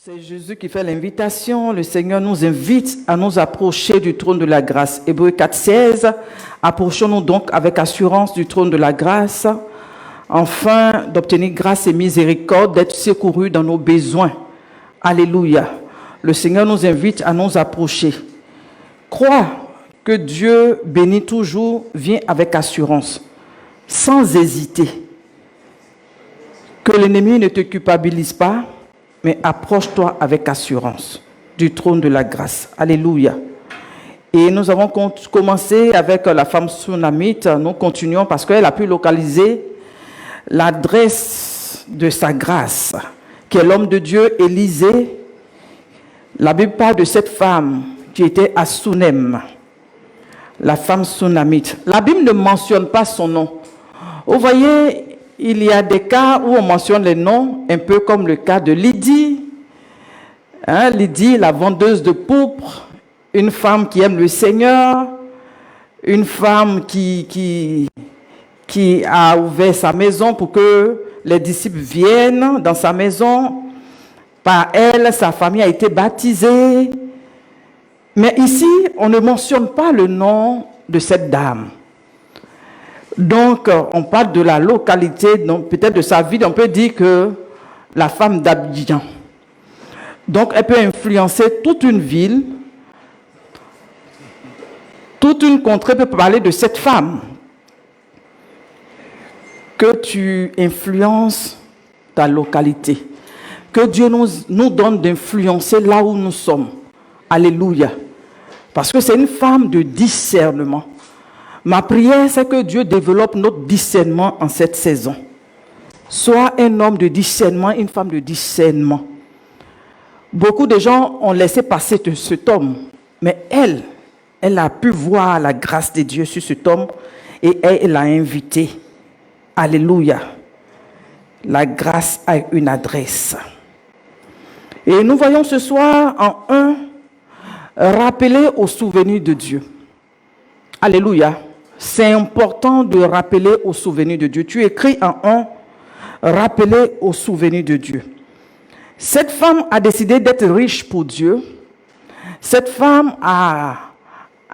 C'est Jésus qui fait l'invitation. Le Seigneur nous invite à nous approcher du trône de la grâce. Hébreux 4,16. Approchons-nous donc avec assurance du trône de la grâce, afin d'obtenir grâce et miséricorde, d'être secourus dans nos besoins. Alléluia. Le Seigneur nous invite à nous approcher. Crois que Dieu bénit toujours, viens avec assurance, sans hésiter. Que l'ennemi ne te culpabilise pas, mais approche-toi avec assurance du trône de la grâce. Alléluia. Et nous avons commencé avec la femme sunamite. Nous continuons parce qu'elle a pu localiser l'adresse de sa grâce, qui est l'homme de Dieu, Élisée. La Bible parle de cette femme qui était à Sunem, la femme sunamite. La Bible ne mentionne pas son nom. Vous voyez, il y a des cas où on mentionne les noms, un peu comme le cas de Lydie. Lydie, la vendeuse de pourpre, une femme qui aime le Seigneur, une femme qui a ouvert sa maison pour que les disciples viennent dans sa maison. Par elle, sa famille a été baptisée. Mais ici, on ne mentionne pas le nom de cette dame. Donc, on parle de la localité, donc peut-être de sa ville, on peut dire que la femme d'Abidjan. Donc, elle peut influencer toute une ville, toute une contrée peut parler de cette femme. Que tu influences ta localité. Que Dieu nous donne d'influencer là où nous sommes. Alléluia. Parce que c'est une femme de discernement. Ma prière, c'est que Dieu développe notre discernement en cette saison. Sois un homme de discernement, une femme de discernement. Beaucoup de gens ont laissé passer cet homme, mais elle a pu voir la grâce de Dieu sur cet homme et elle l'a invité. Alléluia. La grâce a une adresse. Et nous voyons ce soir en 1, rappeler au souvenir de Dieu. Alléluia. C'est important de rappeler au souvenir de Dieu. Tu écris en 1, rappeler au souvenir de Dieu. Cette femme a décidé d'être riche pour Dieu. Cette femme a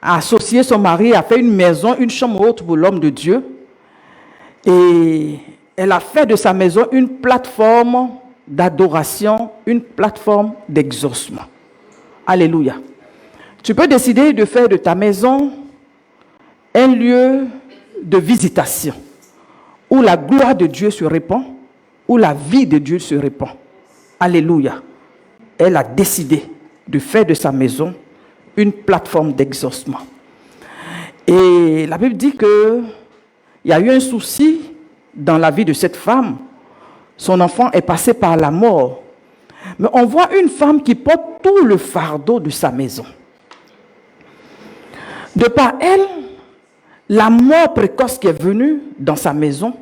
associé son mari, a fait une maison, une chambre haute pour l'homme de Dieu. Et elle a fait de sa maison une plateforme d'adoration, une plateforme d'exaucement. Alléluia. Tu peux décider de faire de ta maison un lieu de visitation où la gloire de Dieu se répand, où la vie de Dieu se répand. Alléluia. Elle a décidé de faire de sa maison une plateforme d'exaucement. Et la Bible dit qu'il y a eu un souci dans la vie de cette femme. Son enfant est passé par la mort. Mais on voit une femme qui porte tout le fardeau de sa maison. De par elle, la mort précoce qui est venue dans sa maison,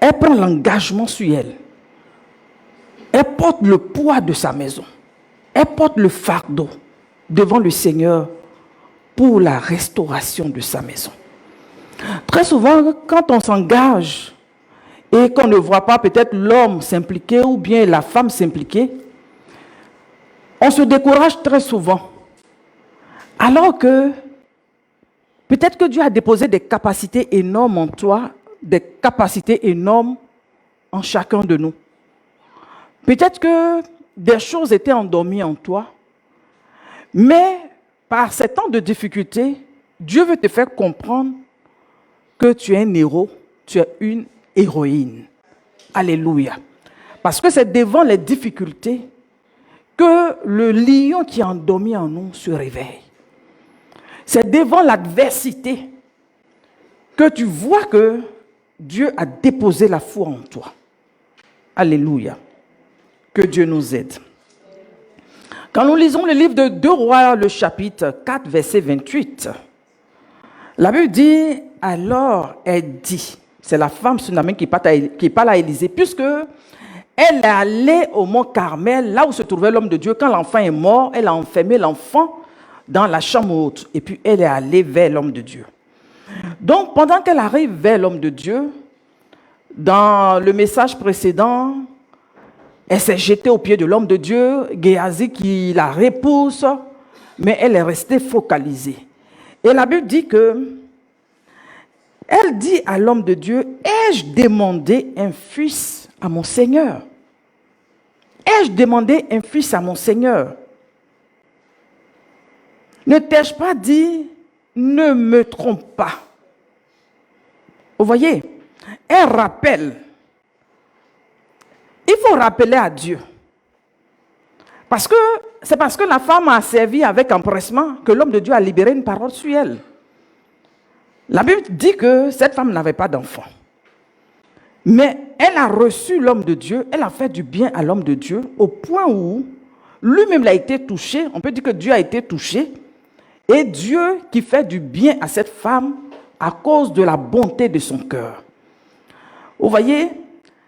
elle prend l'engagement sur elle. Elle porte le poids de sa maison. Elle porte le fardeau devant le Seigneur pour la restauration de sa maison. Très souvent, quand on s'engage et qu'on ne voit pas peut-être l'homme s'impliquer ou bien la femme s'impliquer, on se décourage très souvent. Alors que peut-être que Dieu a déposé des capacités énormes en toi, des capacités énormes en chacun de nous. Peut-être que des choses étaient endormies en toi, mais par ces temps de difficulté, Dieu veut te faire comprendre que tu es un héros, tu es une héroïne. Alléluia. Parce que c'est devant les difficultés que le lion qui est endormi en nous se réveille. C'est devant l'adversité que tu vois que Dieu a déposé la foi en toi. Alléluia. Que Dieu nous aide. Quand nous lisons le livre de 2 Rois, le chapitre 4, verset 28, la Bible dit, alors elle dit, c'est la femme sunamite qui parle à Élisée, puisque elle est allée au mont Carmel, là où se trouvait l'homme de Dieu. Quand l'enfant est mort, elle a enfermé l'enfant dans la chambre haute. Et puis elle est allée vers l'homme de Dieu. Donc pendant qu'elle arrive vers l'homme de Dieu, dans le message précédent, Elle s'est jetée aux pieds de l'homme de Dieu, Géhazi qui la repousse, mais elle est restée focalisée. Et la Bible dit que, elle dit à l'homme de Dieu, ai-je demandé un fils à mon Seigneur? Ai-je demandé un fils à mon Seigneur? Ne t'ai-je pas dit, ne me trompe pas? Vous voyez, elle rappelle. Il faut rappeler à Dieu. C'est parce que la femme a servi avec empressement que l'homme de Dieu a libéré une parole sur elle. La Bible dit que cette femme n'avait pas d'enfant. Mais elle a reçu l'homme de Dieu, elle a fait du bien à l'homme de Dieu au point où lui-même a été touché. On peut dire que Dieu a été touché. Et Dieu qui fait du bien à cette femme à cause de la bonté de son cœur. Vous voyez,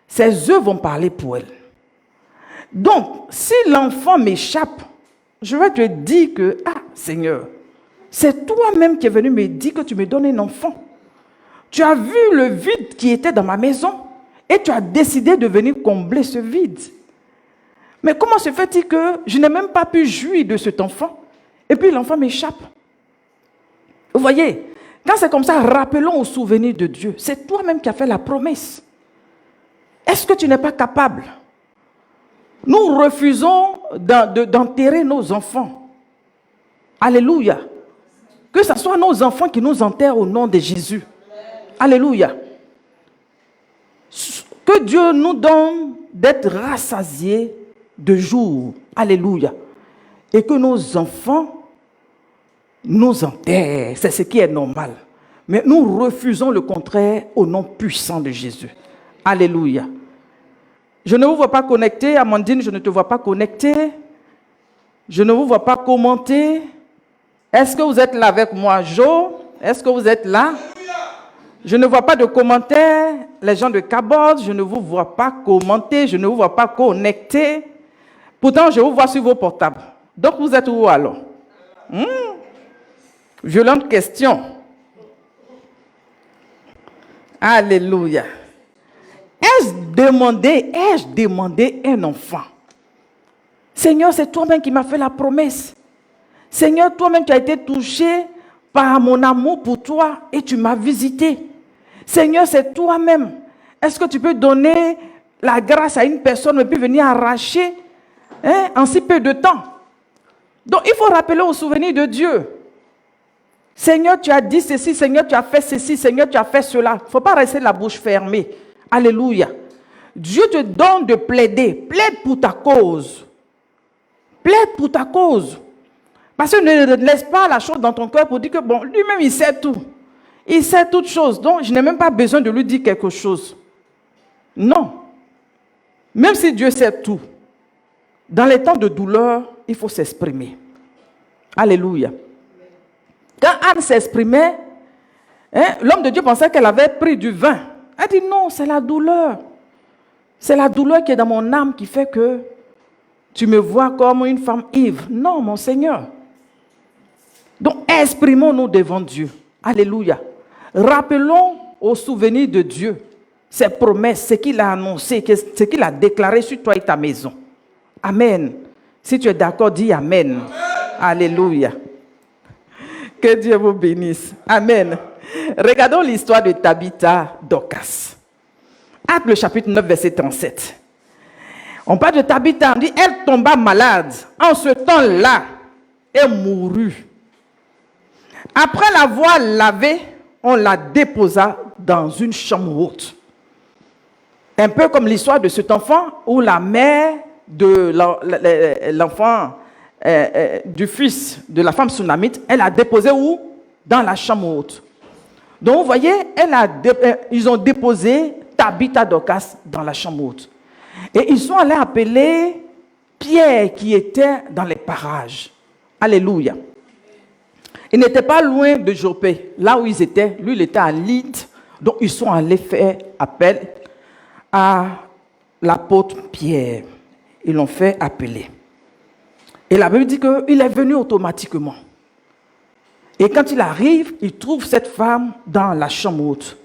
ses œuvres vont parler pour elle. Donc, si l'enfant m'échappe, je vais te dire que, Seigneur, c'est toi-même qui es venu me dire que tu me donnes un enfant. Tu as vu le vide qui était dans ma maison et tu as décidé de venir combler ce vide. Mais comment se fait-il que je n'ai même pas pu jouir de cet enfant et puis l'enfant m'échappe? Vous voyez, quand c'est comme ça, rappelons au souvenir de Dieu. C'est toi-même qui as fait la promesse. Est-ce que tu n'es pas capable? Nous refusons d'enterrer nos enfants. Alléluia. Que ce soit nos enfants qui nous enterrent au nom de Jésus. Alléluia. Que Dieu nous donne d'être rassasiés de jour. Alléluia. Et que nos enfants nous enterrent. C'est ce qui est normal. Mais nous refusons le contraire au nom puissant de Jésus. Alléluia. Je ne vous vois pas connecté. Amandine, je ne te vois pas connecté. Je ne vous vois pas commenter. Est-ce que vous êtes là avec moi, Jo? Est-ce que vous êtes là? Je ne vois pas de commentaires. Les gens de Cabot, je ne vous vois pas commenter. Je ne vous vois pas connecter. Pourtant, je vous vois sur vos portables. Donc, vous êtes où alors? Violente question. Alléluia. Ai-je demandé un enfant? Seigneur, c'est toi-même qui m'as fait la promesse. Seigneur, toi-même tu as été touché par mon amour pour toi et tu m'as visité. Seigneur, c'est toi-même. Est-ce que tu peux donner la grâce à une personne et puis venir arracher en si peu de temps? Donc, il faut rappeler au souvenir de Dieu. Seigneur, tu as dit ceci. Seigneur, tu as fait ceci. Seigneur, tu as fait cela. Il ne faut pas rester la bouche fermée. Alléluia. Dieu te donne de plaider. Plaide pour ta cause. Plaide pour ta cause. Parce que ne laisse pas la chose dans ton cœur pour dire que bon, lui-même, il sait tout. Il sait toutes choses. Donc, je n'ai même pas besoin de lui dire quelque chose. Non. Même si Dieu sait tout, dans les temps de douleur, il faut s'exprimer. Alléluia. Quand Anne s'exprimait, l'homme de Dieu pensait qu'elle avait pris du vin. Elle dit non, c'est la douleur. C'est la douleur qui est dans mon âme qui fait que tu me vois comme une femme ivre. Non, mon Seigneur. Donc, exprimons-nous devant Dieu. Alléluia. Rappelons au souvenir de Dieu ses promesses, ce qu'il a annoncé, ce qu'il a déclaré sur toi et ta maison. Amen. Si tu es d'accord, dis Amen. Amen. Alléluia. Que Dieu vous bénisse. Amen. Regardons l'histoire de Tabitha Dorcas. Actes le chapitre 9, verset 37. On parle de Tabitha, on dit, elle tomba malade. En ce temps-là, elle mourut. Après l'avoir lavée, on la déposa dans une chambre haute. Un peu comme l'histoire de cet enfant où la mère de l'enfant, du fils de la femme sunamite, elle a déposé où? Dans la chambre haute. Donc vous voyez, ils ont déposé Tabitha Dorcas dans la chambre haute. Et ils sont allés appeler Pierre qui était dans les parages. Alléluia. Il n'était pas loin de Jopé, là où ils étaient. Lui, il était à Lydde. Donc ils sont allés faire appel à l'apôtre Pierre. Ils l'ont fait appeler. Et la Bible dit qu'il est venu automatiquement. Et quand il arrive, il trouve cette femme dans la chambre haute.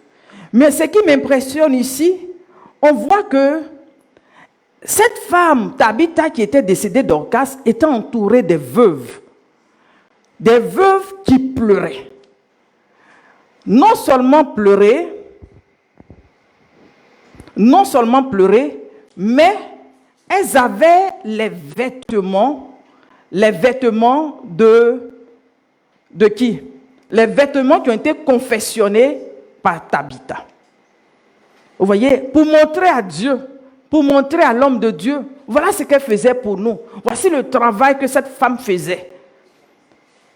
Mais ce qui m'impressionne ici, on voit que Cette femme, Tabitha, qui était décédée Dorcas, était entourée des veuves. Des veuves qui pleuraient. Non seulement pleurer, mais elles avaient les vêtements de qui? Les vêtements qui ont été confectionnés par Tabitha. Vous voyez, pour montrer à Dieu, pour montrer à l'homme de Dieu, voilà ce qu'elle faisait pour nous. Voici le travail que cette femme faisait.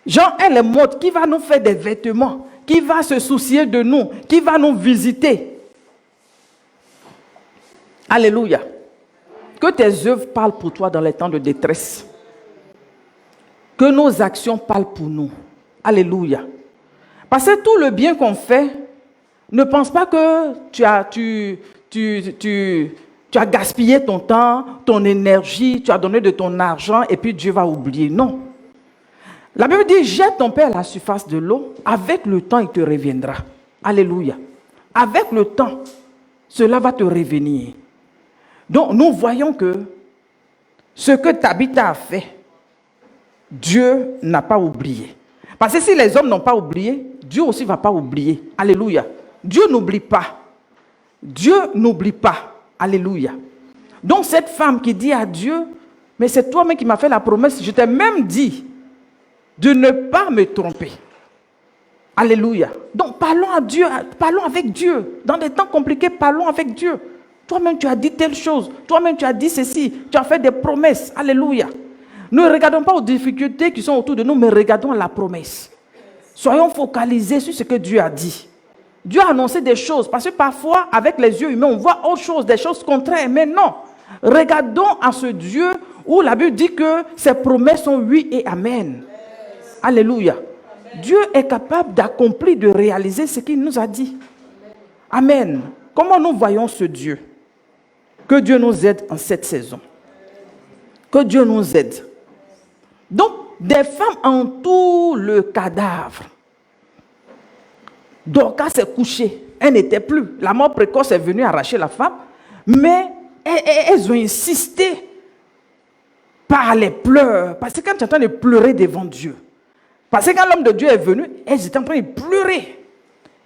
Jean, elle est morte, qui va nous faire des vêtements, qui va se soucier de nous, qui va nous visiter. Alléluia. Que tes œuvres parlent pour toi dans les temps de détresse. Que nos actions parlent pour nous. Alléluia. Parce que tout le bien qu'on fait, ne pense pas que tu as gaspillé ton temps, ton énergie, tu as donné de ton argent et puis Dieu va oublier. Non. La Bible dit, jette ton pain à la surface de l'eau, avec le temps il te reviendra. Alléluia. Avec le temps, cela va te revenir. Donc nous voyons que ce que Tabitha a fait, Dieu n'a pas oublié. Parce que si les hommes n'ont pas oublié, Dieu aussi ne va pas oublier. Alléluia. Dieu n'oublie pas. Dieu n'oublie pas. Alléluia. Donc cette femme qui dit à Dieu, mais c'est toi-même qui m'as fait la promesse, je t'ai même dit de ne pas me tromper. Alléluia. Donc parlons à Dieu, parlons avec Dieu. Dans des temps compliqués, parlons avec Dieu. Toi-même tu as dit telle chose, toi-même tu as dit ceci, tu as fait des promesses. Alléluia. Ne regardons pas aux difficultés qui sont autour de nous, mais regardons à la promesse. Soyons focalisés sur ce que Dieu a dit. Dieu a annoncé des choses, parce que parfois, avec les yeux humains, on voit autre chose, des choses contraires. Mais non, regardons à ce Dieu où la Bible dit que ses promesses sont oui et amen. Alléluia. Dieu est capable d'accomplir, de réaliser ce qu'il nous a dit. Amen. Comment nous voyons ce Dieu? Que Dieu nous aide en cette saison. Que Dieu nous aide. Donc, des femmes entourent le cadavre. Dorcas s'est couchée. Elle n'était plus. La mort précoce est venue arracher la femme. Mais elles ont insisté par les pleurs. Parce que quand tu es en train de pleurer devant Dieu. Parce que quand l'homme de Dieu est venu, elles étaient en train de pleurer.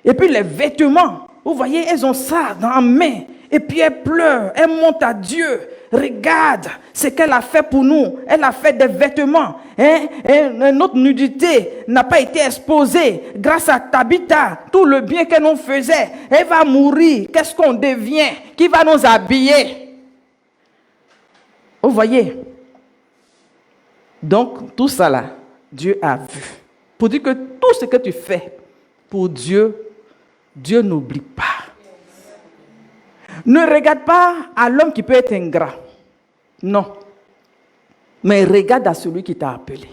Et puis les vêtements, vous voyez, elles ont ça dans la main. Et puis elles pleurent, elles montent à Dieu. Regarde ce qu'elle a fait pour nous. Elle a fait des vêtements. Et notre nudité n'a pas été exposée. Grâce à Tabitha, tout le bien qu'elle nous faisait. Elle va mourir. Qu'est-ce qu'on devient? Qui va nous habiller? Vous voyez? Donc, tout ça là, Dieu a vu. Pour dire que tout ce que tu fais pour Dieu, Dieu n'oublie pas. Ne regarde pas à l'homme qui peut être ingrat. Non. Mais regarde à celui qui t'a appelé.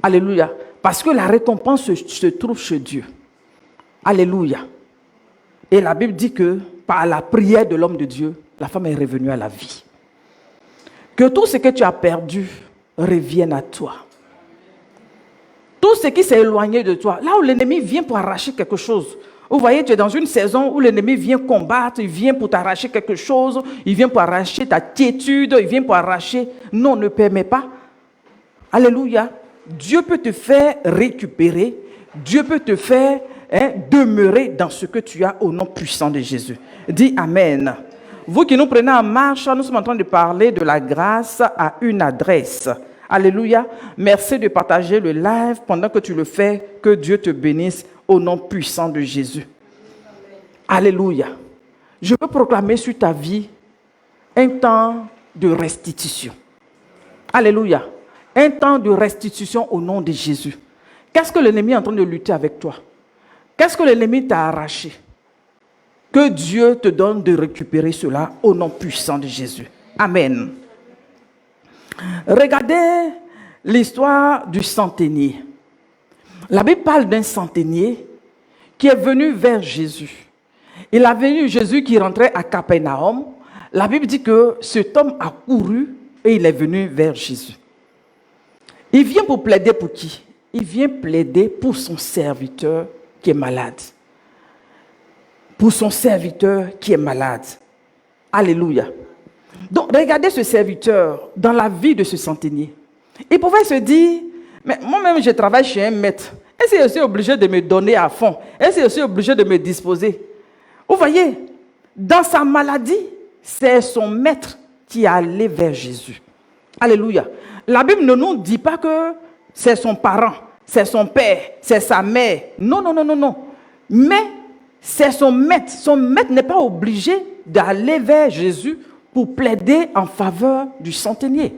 Alléluia. Parce que la récompense se trouve chez Dieu. Alléluia. Et la Bible dit que par la prière de l'homme de Dieu, la femme est revenue à la vie. Que tout ce que tu as perdu revienne à toi. Tout ce qui s'est éloigné de toi, là où l'ennemi vient pour arracher quelque chose. Vous voyez, tu es dans une saison où l'ennemi vient combattre, il vient pour t'arracher quelque chose, il vient pour arracher ta quiétude, il vient pour arracher. Non, ne permets pas. Alléluia. Dieu peut te faire récupérer, Dieu peut te faire demeurer dans ce que tu as au nom puissant de Jésus. Dis Amen. Vous qui nous prenez en marche, nous sommes en train de parler de la grâce à une adresse. Alléluia. Merci de partager le live pendant que tu le fais. Que Dieu te bénisse au nom puissant de Jésus. Alléluia. Je veux proclamer sur ta vie un temps de restitution. Alléluia. Un temps de restitution au nom de Jésus. Qu'est-ce que l'ennemi est en train de lutter avec toi? Qu'est-ce que l'ennemi t'a arraché? Que Dieu te donne de récupérer cela au nom puissant de Jésus. Amen. Regardez l'histoire du centenier. La Bible parle d'un centenier qui est venu vers Jésus. Il a vu Jésus qui rentrait à Capernaum. La Bible dit que cet homme a couru et il est venu vers Jésus. Il vient pour plaider pour qui? Il vient plaider pour son serviteur qui est malade. Pour son serviteur qui est malade. Alléluia. Donc, regardez ce serviteur dans la vie de ce centenier. Il pouvait se dire, mais moi-même, je travaille chez un maître. Est-ce que je suis obligé de me donner à fond? Est-ce que je suis obligé de me disposer? Vous voyez, dans sa maladie, c'est son maître qui est allé vers Jésus. Alléluia. La Bible ne nous dit pas que c'est son parent, c'est son père, c'est sa mère. Non, non, non, non, non. Mais c'est son maître. Son maître n'est pas obligé d'aller vers Jésus pour plaider en faveur du centenier.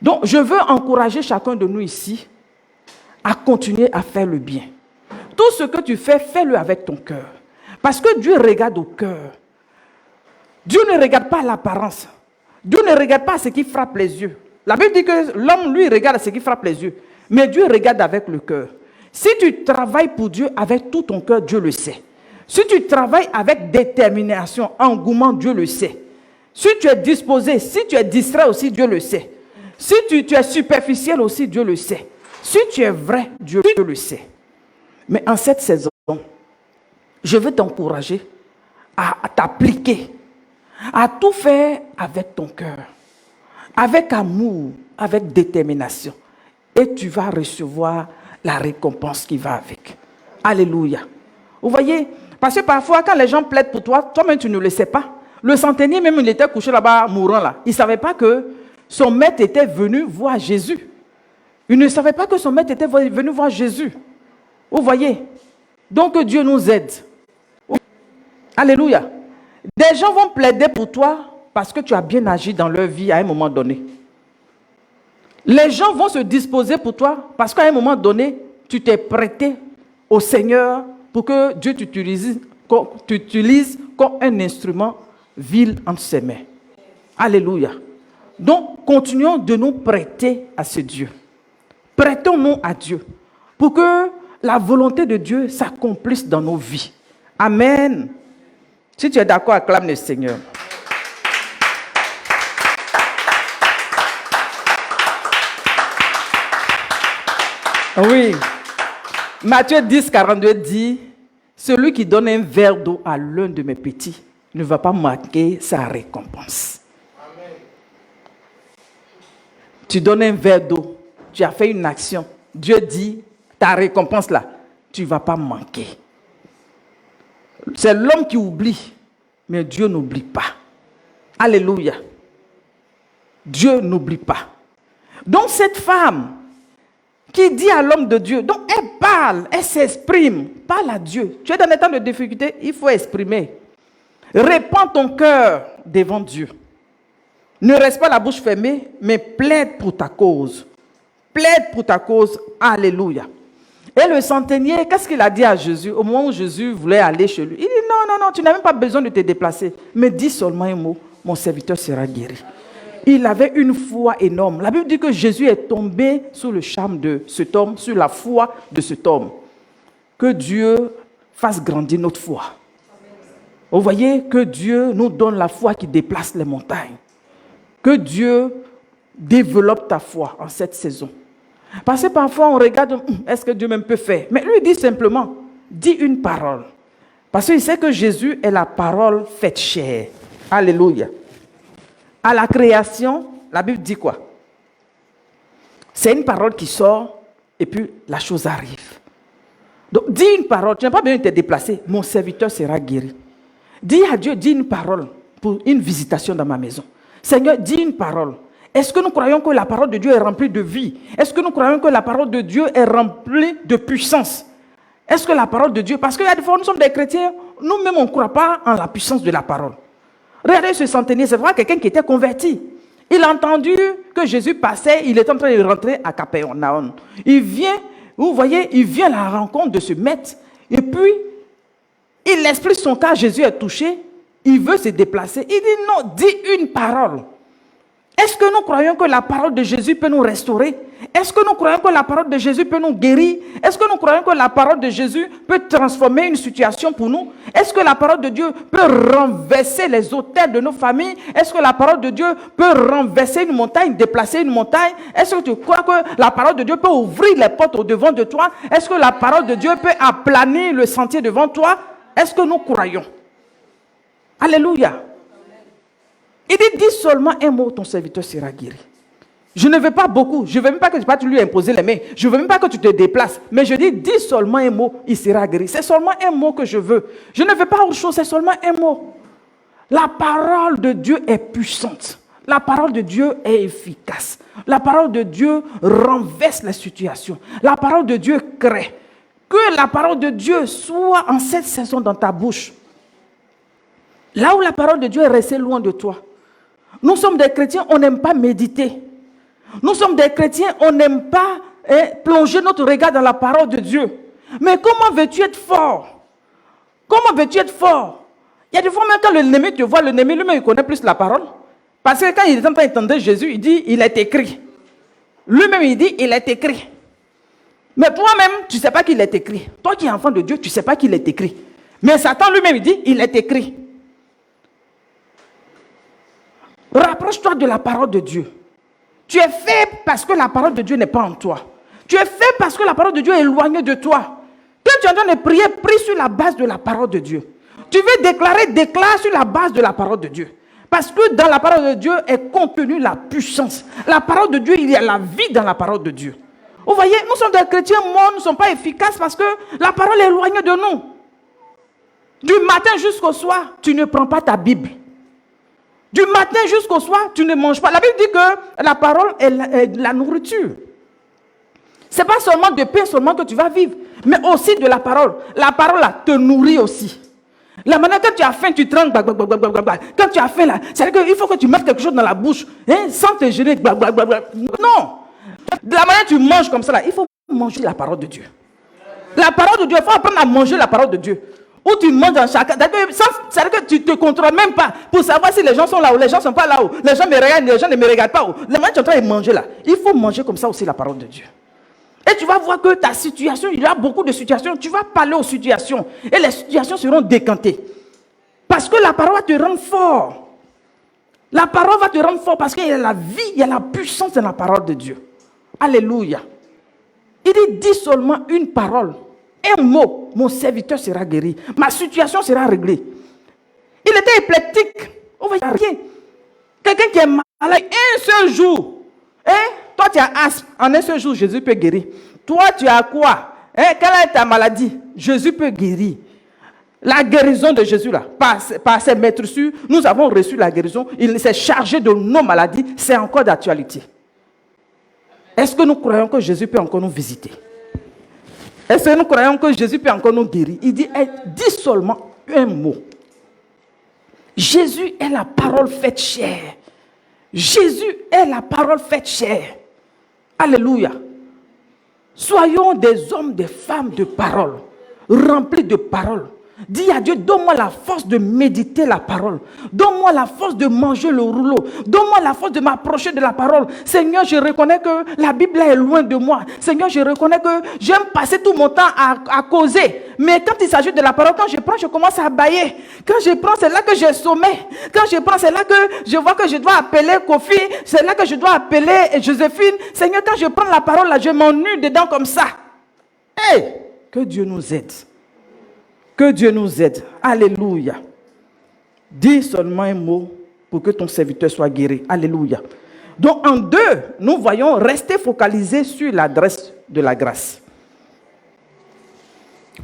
Donc, je veux encourager chacun de nous ici à continuer à faire le bien. Tout ce que tu fais, fais-le avec ton cœur. Parce que Dieu regarde au cœur. Dieu ne regarde pas l'apparence. Dieu ne regarde pas ce qui frappe les yeux. La Bible dit que l'homme, lui, regarde ce qui frappe les yeux. Mais Dieu regarde avec le cœur. Si tu travailles pour Dieu avec tout ton cœur, Dieu le sait. Si tu travailles avec détermination, engouement, Dieu le sait. Si tu es disposé, si tu es distrait aussi, Dieu le sait. Si tu es superficiel aussi, Dieu le sait. Si tu es vrai, Dieu le sait. Mais en cette saison, je veux t'encourager à t'appliquer, à tout faire avec ton cœur, avec amour, avec détermination. Et tu vas recevoir la récompense qui va avec. Alléluia. Vous voyez, parce que parfois, quand les gens plaident pour toi, toi-même, tu ne le sais pas. Le centenier, même, il était couché là-bas, mourant là. Il ne savait pas que son maître était venu voir Jésus. Il ne savait pas que son maître était venu voir Jésus. Vous voyez? Donc, Dieu nous aide. Alléluia. Des gens vont plaider pour toi parce que tu as bien agi dans leur vie à un moment donné. Les gens vont se disposer pour toi parce qu'à un moment donné, tu t'es prêté au Seigneur pour que Dieu t'utilise comme un instrument vil entre ses mains. Alléluia. Donc, continuons de nous prêter à ce Dieu. Prêtons-nous à Dieu pour que la volonté de Dieu s'accomplisse dans nos vies. Amen. Si tu es d'accord, acclame le Seigneur. Oui. Matthieu 10, 42 dit, celui qui donne un verre d'eau à l'un de mes petits ne va pas manquer sa récompense. Amen. Tu donnes un verre d'eau, tu as fait une action. Dieu dit, ta récompense là, tu ne vas pas manquer. C'est l'homme qui oublie, mais Dieu n'oublie pas. Alléluia. Dieu n'oublie pas. Donc cette femme qui dit à l'homme de Dieu, donc elle parle, elle s'exprime, parle à Dieu. Tu es dans un temps de difficulté, il faut exprimer. Répands ton cœur devant Dieu. Ne reste pas la bouche fermée, mais plaide pour ta cause. Plaide pour ta cause. Alléluia. Et le centenier, qu'est-ce qu'il a dit à Jésus au moment où Jésus voulait aller chez lui? Il dit non, tu n'as même pas besoin de te déplacer. Mais dis seulement un mot, mon serviteur sera guéri. Il avait une foi énorme. La Bible dit que Jésus est tombé sous le charme de cet homme, sur la foi de cet homme. Que Dieu fasse grandir notre foi. Vous voyez que Dieu nous donne la foi qui déplace les montagnes. Que Dieu développe ta foi en cette saison. Parce que parfois on regarde, est-ce que Dieu même peut faire? Mais lui dit simplement, dis une parole. Parce qu'il sait que Jésus est la parole faite chair. Alléluia. À la création, la Bible dit quoi? C'est une parole qui sort et puis la chose arrive. Donc dis une parole, tu n'as pas besoin de te déplacer, mon serviteur sera guéri. Dis à Dieu, dis une parole pour une visitation dans ma maison. Seigneur, dis une parole. Est-ce que nous croyons que la parole de Dieu est remplie de vie? Est-ce que nous croyons que la parole de Dieu est remplie de puissance? Est-ce que la parole de Dieu... Parce qu'il y a des fois, nous sommes des chrétiens, nous-mêmes, on ne croit pas en la puissance de la parole. Regardez ce centenier, c'est vraiment quelqu'un qui était converti. Il a entendu que Jésus passait, il est en train de rentrer à Capernaum. Il vient, vous voyez, il vient à la rencontre de ce maître. Et puis, il explique son cas, Jésus est touché, il veut se déplacer. Il dit non, dis une parole. Est-ce que nous croyons que la parole de Jésus peut nous restaurer? Est-ce que nous croyons que la parole de Jésus peut nous guérir? Est-ce que nous croyons que la parole de Jésus peut transformer une situation pour nous? Est-ce que la parole de Dieu peut renverser les autels de nos familles? Est-ce que la parole de Dieu peut renverser une montagne, déplacer une montagne? Est-ce que tu crois que la parole de Dieu peut ouvrir les portes au-devant de toi? Est-ce que la parole de Dieu peut aplanir le sentier devant toi? Est-ce que nous croyons? Alléluia. Il dit, dis seulement un mot, ton serviteur sera guéri. Je ne veux pas beaucoup. Je ne veux même pas que tu lui imposer les mains. Je ne veux même pas que tu te déplaces. Mais je dis seulement un mot, il sera guéri. C'est seulement un mot que je veux. Je ne veux pas autre chose, c'est seulement un mot. La parole de Dieu est puissante. La parole de Dieu est efficace. La parole de Dieu renverse les situations. La parole de Dieu crée. Que la parole de Dieu soit en cette saison dans ta bouche. Là où la parole de Dieu est restée loin de toi. Nous sommes des chrétiens, on n'aime pas méditer. Nous sommes des chrétiens, on n'aime pas plonger notre regard dans la parole de Dieu. Mais comment veux-tu être fort? Comment veux-tu être fort? Il y a des fois même quand l'ennemi te voit, l'ennemi lui-même il connaît plus la parole. Parce que quand il est en train d'entendre Jésus, il dit, il est écrit. Lui-même il dit, il est écrit. Mais toi-même, tu ne sais pas qu'il est écrit. Toi qui es enfant de Dieu, tu ne sais pas qu'il est écrit. Mais Satan lui-même il dit, il est écrit. Rapproche-toi de la parole de Dieu. Tu es faible parce que la parole de Dieu n'est pas en toi. Tu es faible parce que la parole de Dieu est éloignée de toi. Quand tu es en train de prier, prie sur la base de la parole de Dieu. Tu veux déclarer, déclare sur la base de la parole de Dieu. Parce que dans la parole de Dieu est contenue la puissance. La parole de Dieu, il y a la vie dans la parole de Dieu. Vous voyez, nous sommes des chrétiens morts, nous ne sommes pas efficaces parce que la parole est éloignée de nous. Du matin jusqu'au soir, tu ne prends pas ta Bible. Du matin jusqu'au soir, tu ne manges pas. La Bible dit que la parole est la nourriture. Ce n'est pas seulement de pain seulement que tu vas vivre, mais aussi de la parole. La parole là, te nourrit aussi. La manière quand tu as faim, tu trembles. Quand tu as faim là, c'est-à-dire qu'il faut que tu mettes quelque chose dans la bouche, sans te gêner. Non. De la manière que tu manges comme ça là, il faut manger la parole de Dieu. La parole de Dieu, il faut apprendre à manger la parole de Dieu. Où tu manges dans chacun. C'est-à-dire que tu ne te contrôles même pas pour savoir si les gens sont là ou les gens ne sont pas là. Où. Les gens me regardent, les gens ne me regardent pas. Où. La manière que tu es en train de manger là, il faut manger comme ça aussi la parole de Dieu. Et tu vas voir que ta situation, il y a beaucoup de situations. Tu vas parler aux situations. Et les situations seront décantées. Parce que la parole va te rendre fort. La parole va te rendre fort parce qu'il y a la vie, il y a la puissance dans la parole de Dieu. Alléluia. Il dit, dis seulement une parole. Un mot, mon serviteur sera guéri. Ma situation sera réglée. Il était épileptique. On va rien. Quelqu'un qui est malade, un seul jour. Toi, tu as asthme. En un seul jour, Jésus peut guérir. Toi, tu as quoi? Quelle est ta maladie? Jésus peut guérir. La guérison de Jésus, là, par ses maîtres sûrs, nous avons reçu la guérison. Il s'est chargé de nos maladies. C'est encore d'actualité. Est-ce que nous croyons que Jésus peut encore nous visiter? Est-ce que nous croyons que Jésus peut encore nous guérir? Il dit, dis seulement un mot. Jésus est la parole faite chair. Jésus est la parole faite chair. Alléluia. Soyons des hommes, des femmes de parole, remplis de parole. Dis à Dieu, donne-moi la force de méditer la parole. Donne-moi la force de manger le rouleau. Donne-moi la force de m'approcher de la parole. Seigneur, je reconnais que la Bible est loin de moi. Seigneur, je reconnais que j'aime passer tout mon temps à causer. Mais quand il s'agit de la parole, quand je prends, je commence à bâiller. Quand je prends, c'est là que j'ai sommeil. Quand je prends, c'est là que je vois que je dois appeler Kofi. C'est là que je dois appeler Joséphine. Seigneur, quand je prends la parole, là, je m'ennuie dedans comme ça. Que Dieu nous aide. Que Dieu nous aide. Alléluia. Dis seulement un mot pour que ton serviteur soit guéri. Alléluia. Donc en 2, nous voyons rester focalisé sur l'adresse de la grâce.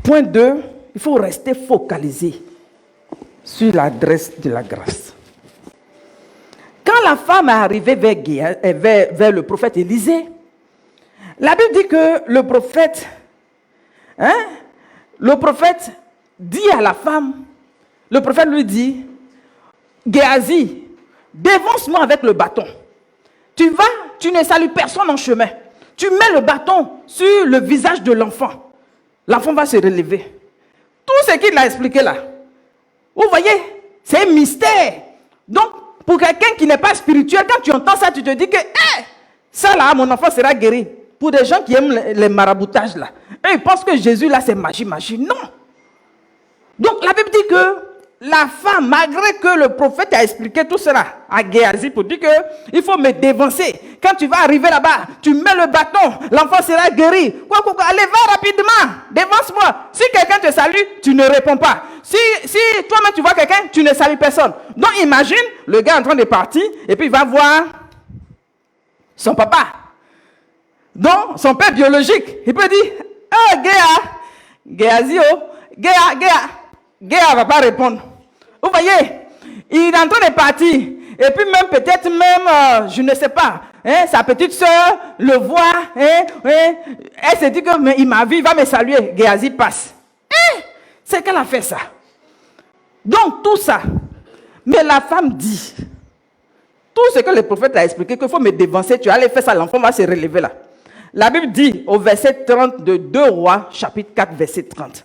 Point 2, il faut rester focalisé sur l'adresse de la grâce. Quand la femme est arrivée vers le prophète Élisée, la Bible dit que le prophète dit à la femme, le prophète lui dit, Géasi, dévance-moi avec le bâton. Tu ne salues personne en chemin. Tu mets le bâton sur le visage de l'enfant. L'enfant va se relever. Tout ce qu'il a expliqué là, vous voyez, c'est un mystère. Donc, pour quelqu'un qui n'est pas spirituel, quand tu entends ça, tu te dis que, ça là, mon enfant sera guéri. Pour des gens qui aiment les maraboutages là, ils pensent que Jésus là, c'est magie. Non. Donc, la Bible dit que la femme, malgré que le prophète a expliqué tout cela à Géasi pour dire qu'il faut me dévancer. Quand tu vas arriver là-bas, tu mets le bâton, l'enfant sera guéri. Allez, va rapidement, dévance-moi. Si quelqu'un te salue, tu ne réponds pas. Si toi-même tu vois quelqu'un, tu ne salues personne. Donc imagine, le gars est en train de partir et puis il va voir son papa. Donc son père biologique. Il peut dire, oh Géasi, Géa ne va pas répondre. Vous voyez, il est en train de partir. Et puis même peut-être je ne sais pas, sa petite soeur le voit. Elle se dit qu'il m'a vu, il va me saluer. Géasi passe. C'est qu'elle a fait ça. Donc tout ça. Mais la femme dit, tout ce que le prophète a expliqué, qu'il faut me dévancer, tu vas aller faire ça, l'enfant va se relever là. La Bible dit au verset 30 de 2 Rois, chapitre 4, verset 30.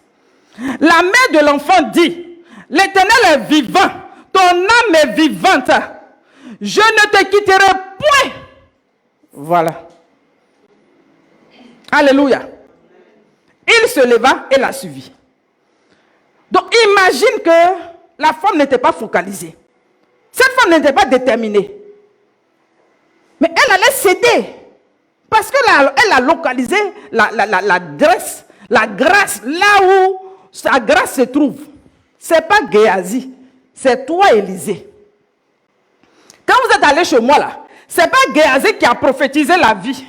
La mère de l'enfant dit, l'Éternel est vivant, ton âme est vivante, je ne te quitterai point. Voilà. Alléluia. Il se leva et la suivit. Donc imagine que la femme n'était pas focalisée. Cette femme n'était pas déterminée. Mais elle allait céder. Parce qu'elle a localisé la grâce là où sa grâce se trouve. Ce n'est pas Géasi, c'est toi, Élisée. Quand vous êtes allé chez moi là, ce n'est pas Géasi qui a prophétisé la vie.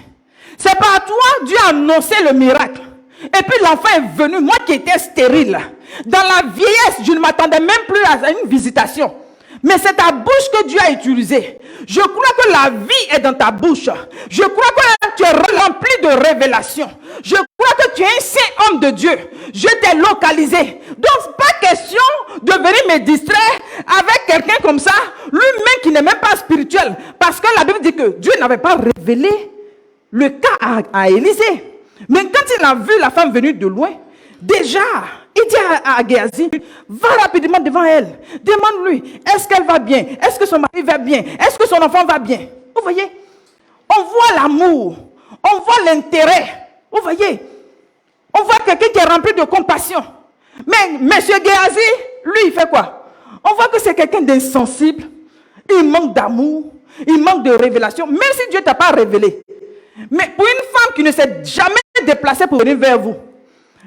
C'est pas à toi, Dieu a annoncé le miracle. Et puis l'enfant est venu, moi qui étais stérile. Dans la vieillesse, je ne m'attendais même plus à une visitation. Mais c'est ta bouche que Dieu a utilisée. Je crois que la vie est dans ta bouche. Je crois que tu es rempli de révélations. Je crois que tu es un saint homme de Dieu. Je t'ai localisé. Donc, pas question de venir me distraire avec quelqu'un comme ça, lui-même qui n'est même pas spirituel. Parce que la Bible dit que Dieu n'avait pas révélé le cas à Élisée. Mais quand il a vu la femme venue de loin, déjà, il dit à Géasi, va rapidement devant elle. Demande-lui, est-ce qu'elle va bien? Est-ce que son mari va bien? Est-ce que son enfant va bien? Vous voyez? On voit l'amour. On voit l'intérêt. Vous voyez? On voit quelqu'un qui est rempli de compassion. Mais M. Géasi, lui, il fait quoi? On voit que c'est quelqu'un d'insensible. Il manque d'amour. Il manque de révélation. Même si Dieu ne t'a pas révélé. Mais pour une femme qui ne s'est jamais déplacée pour venir vers vous,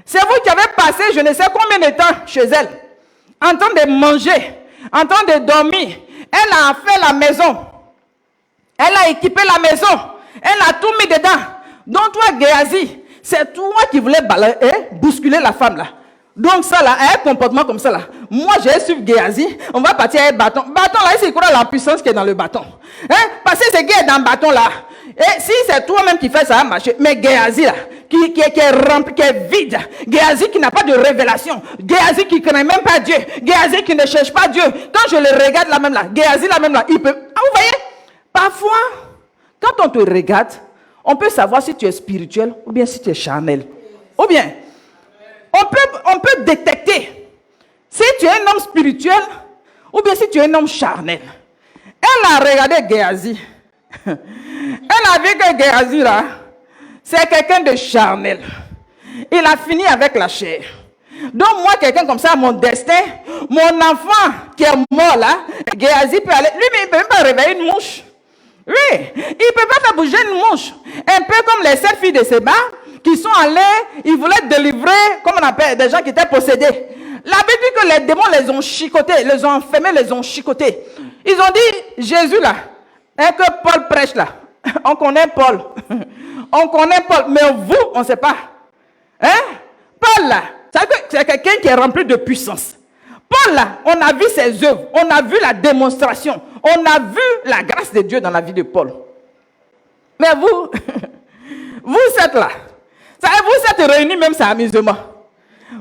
c'est vous qui avez passé je ne sais combien de temps chez elle, en train de manger, en train de dormir. Elle a fait la maison. Elle a équipé la maison. Elle a tout mis dedans. Donc toi, Géasi, c'est toi qui voulais bousculer la femme là. Donc ça là, un comportement comme ça là. Moi, j'ai suivi Géasi. On va partir avec bâton. Bâton là, c'est quoi la puissance qui est dans le bâton? Parce que c'est qui est dans le bâton là. Et si c'est toi-même qui fais ça, va marcher. Mais Géasi là, qui est rempli, qui est vide. Géasi qui n'a pas de révélation. Géasi qui ne connaît même pas Dieu. Géasi qui ne cherche pas Dieu. Quand je le regarde là même là, Géasi là même là, il peut... Ah, vous voyez? Parfois, quand on te regarde, on peut savoir si tu es spirituel ou bien si tu es charnel. Ou bien, on peut détecter si tu es un homme spirituel ou bien si tu es un homme charnel. Elle a regardé Géasi. Elle a vu que Géasi là, c'est quelqu'un de charnel. Il a fini avec la chair. Donc moi, quelqu'un comme ça, mon destin, mon enfant qui est mort là, Géasi peut aller, lui, mais il ne peut même pas réveiller une mouche. Oui, il ne peut pas faire bouger une mouche. Un peu comme les 7 filles de Séba qui sont allées, ils voulaient délivrer, comment on appelle, des gens qui étaient possédés. La Bible dit que les démons les ont chicotés, les ont enfermés, les ont chicotés. Ils ont dit, Jésus là, que Paul prêche là, on connaît Paul. On connaît Paul, mais vous, on ne sait pas. Paul là, c'est quelqu'un qui est rempli de puissance. Paul là, on a vu ses œuvres, on a vu la démonstration, on a vu la grâce de Dieu dans la vie de Paul. Mais vous, vous êtes là. Vous êtes réunis même, c'est amusement.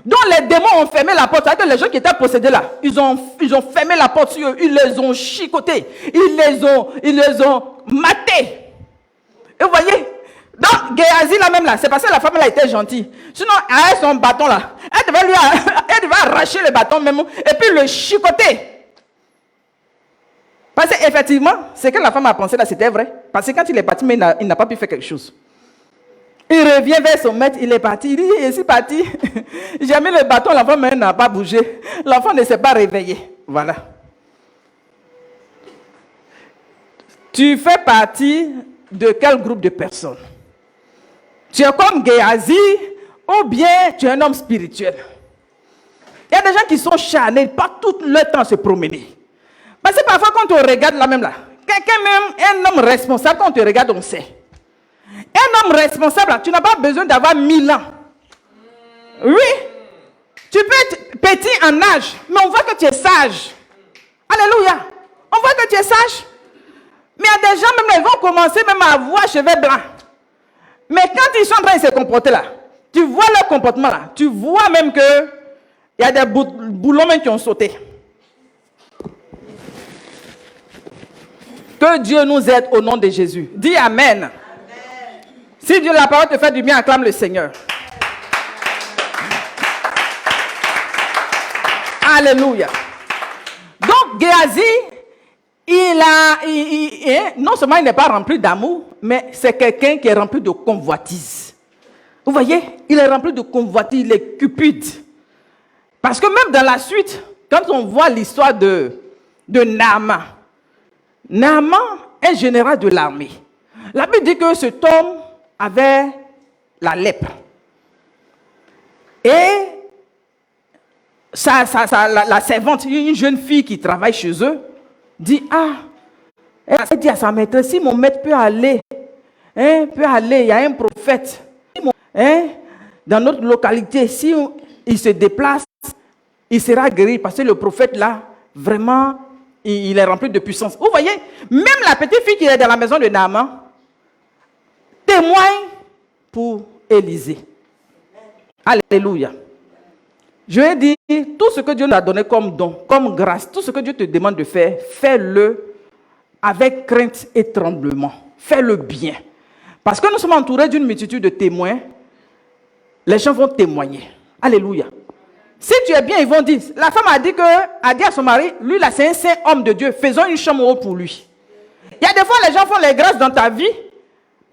Donc les démons ont fermé la porte. C'est-à-dire que les gens qui étaient possédés là, ils ont fermé la porte sur eux, ils les ont chicotés, ils les ont matés. Et vous voyez? Donc Géasi là même là, c'est parce que la femme elle a été gentille. Sinon, avec son bâton là, elle devait arracher le bâton même et puis le chicoter. Parce qu'effectivement, ce que la femme a pensé là, c'était vrai. Parce que quand il est parti, mais il n'a pas pu faire quelque chose. Il revient vers son maître, il est parti. Il dit, je suis parti. J'ai mis le bâton, l'enfant même n'a pas bougé. L'enfant ne s'est pas réveillé. Voilà. Tu fais partie de quel groupe de personnes? Tu es comme Géasi ou bien tu es un homme spirituel? Il y a des gens qui sont charnés, pas tout le temps à se promener. Parce que parfois quand on regarde là même là, quelqu'un même, un homme responsable, quand on te regarde, on sait. Un homme responsable, tu n'as pas besoin d'avoir 1000 ans. Oui, tu peux être petit en âge, mais on voit que tu es sage. Alléluia. On voit que tu es sage. Mais il y a des gens, même, ils vont commencer même à avoir cheveux blancs. Mais quand ils sont en train de se comporter là, tu vois leur comportement là, tu vois même que il y a des boulons même qui ont sauté. Que Dieu nous aide au nom de Jésus. Dis Amen. Amen. Si Dieu, la parole te fait du bien, acclame le Seigneur. Alléluia. Donc, Géasi, non seulement il n'est pas rempli d'amour, mais c'est quelqu'un qui est rempli de convoitise. Vous voyez, il est rempli de convoitise, il est cupide. Parce que même dans la suite, quand on voit l'histoire de Naaman, Naaman est général de l'armée. La Bible dit que cet homme avait la lèpre. Et la servante, une jeune fille qui travaille chez eux, dit, elle dit à sa maîtresse, si mon maître peut aller, il y a un prophète, dans notre localité, si il se déplace, il sera guéri, parce que le prophète là, vraiment, il est rempli de puissance. Vous voyez, même la petite fille qui est dans la maison de Naaman, témoigne pour Élisée. Alléluia. Je vais dire, tout ce que Dieu nous a donné comme don, comme grâce, tout ce que Dieu te demande de faire, fais-le avec crainte et tremblement. Fais-le bien. Parce que nous sommes entourés d'une multitude de témoins. Les gens vont témoigner. Alléluia. Si tu es bien, ils vont dire, la femme a dit à son mari, lui là c'est un saint homme de Dieu, faisons une chambre haute pour lui. Il y a des fois les gens font les grâces dans ta vie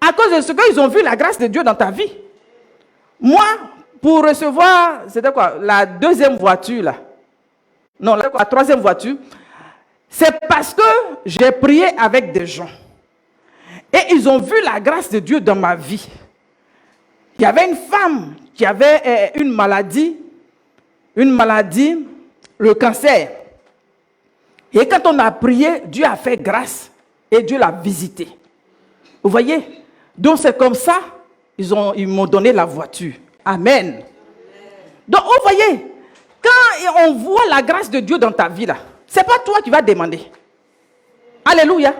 à cause de ce qu'ils ont vu la grâce de Dieu dans ta vie. Moi, pour recevoir, c'était quoi, la deuxième voiture là, non, la troisième voiture, c'est parce que j'ai prié avec des gens. Et ils ont vu la grâce de Dieu dans ma vie. Il y avait une femme qui avait une maladie, le cancer. Et quand on a prié, Dieu a fait grâce et Dieu l'a visité. Vous voyez? Donc c'est comme ça, ils m'ont donné la voiture. Amen. Donc vous voyez, quand on voit la grâce de Dieu dans ta vie là, c'est pas toi qui vas demander. Alléluia.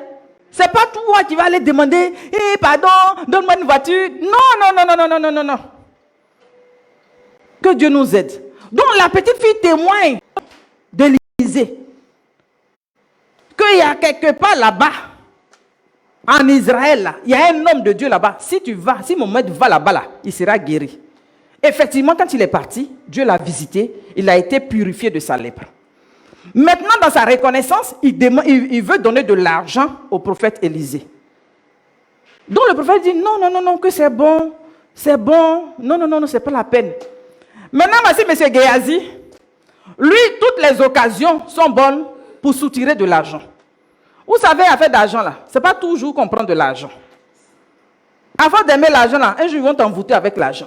C'est pas toi qui vas aller demander, pardon, donne-moi une voiture. Non. Que Dieu nous aide. Donc la petite fille témoigne d'Élisée qu'il y a quelque part là-bas, en Israël, là, il y a un homme de Dieu là-bas. Si mon maître va là-bas, là, il sera guéri. Effectivement, quand il est parti, Dieu l'a visité, il a été purifié de sa lèpre. Maintenant, dans sa reconnaissance, il veut donner de l'argent au prophète Élisée. Donc le prophète dit, non, que c'est bon, non, c'est pas la peine. Maintenant, voici M. Géasi, lui, toutes les occasions sont bonnes pour soutirer de l'argent. Vous savez, affaire d'argent là, c'est pas toujours qu'on prend de l'argent. Avant d'aimer l'argent là, un jour ils vont t'envoûter avec l'argent.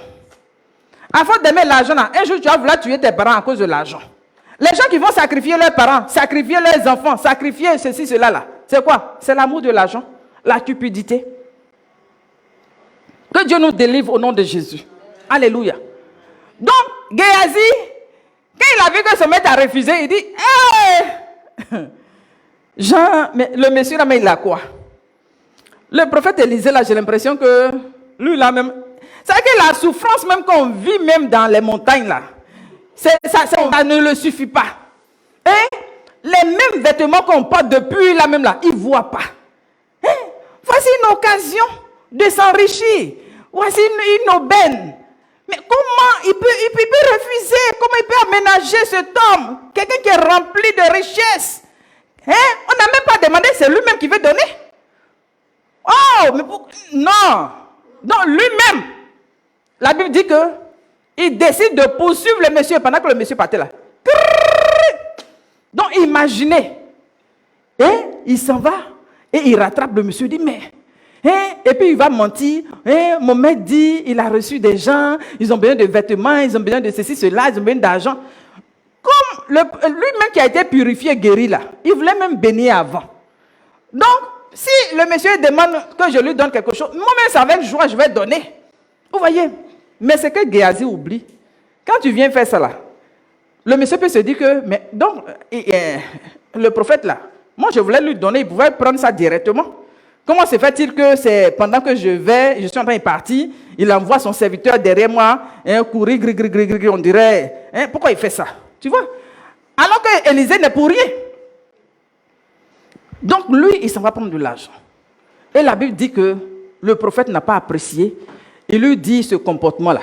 Avant d'aimer l'argent là, un jour tu vas vouloir tuer tes parents à cause de l'argent. Les gens qui vont sacrifier leurs parents, sacrifier leurs enfants, sacrifier ceci, cela là, c'est quoi? C'est l'amour de l'argent, la cupidité. Que Dieu nous délivre au nom de Jésus. Alléluia. Donc, Géasi, quand il a vu que son maître a refusé, il dit, Jean, mais le monsieur là, mais il a quoi? Le prophète Élisée là, j'ai l'impression que lui là même, c'est que la souffrance même qu'on vit même dans les montagnes là, ça ne le suffit pas. Et les mêmes vêtements qu'on porte depuis là même là, il ne voit pas. Voici une occasion de s'enrichir. Voici une aubaine. Mais comment il peut refuser? Comment il peut aménager cet homme? Quelqu'un qui est rempli de richesses. On n'a même pas demandé, c'est lui-même qui veut donner. Oh, mais non. Donc lui-même, la Bible dit que il décide de poursuivre le monsieur pendant que le monsieur partait là. Donc imaginez. Et il s'en va et il rattrape le monsieur. Il dit mais... Et puis il va mentir. Mon maître dit, il a reçu des gens, ils ont besoin de vêtements, ils ont besoin de ceci, cela, ils ont besoin d'argent. Comme lui-même qui a été purifié, guéri là, il voulait même bénir avant. Donc, si le monsieur demande que je lui donne quelque chose, moi-même, c'est avec joie, je vais donner. Vous voyez? Mais c'est que Géasi oublie. Quand tu viens faire ça là, le monsieur peut se dire que, mais donc, le prophète là, moi je voulais lui donner, il pouvait prendre ça directement. Comment se fait-il que c'est pendant que je suis en train de partir, il envoie son serviteur derrière moi, courir, on dirait, pourquoi il fait ça? Tu vois? Alors que Élisée n'est pour rien. Donc lui, il s'en va prendre de l'argent. Et la Bible dit que le prophète n'a pas apprécié. Il lui dit ce comportement-là.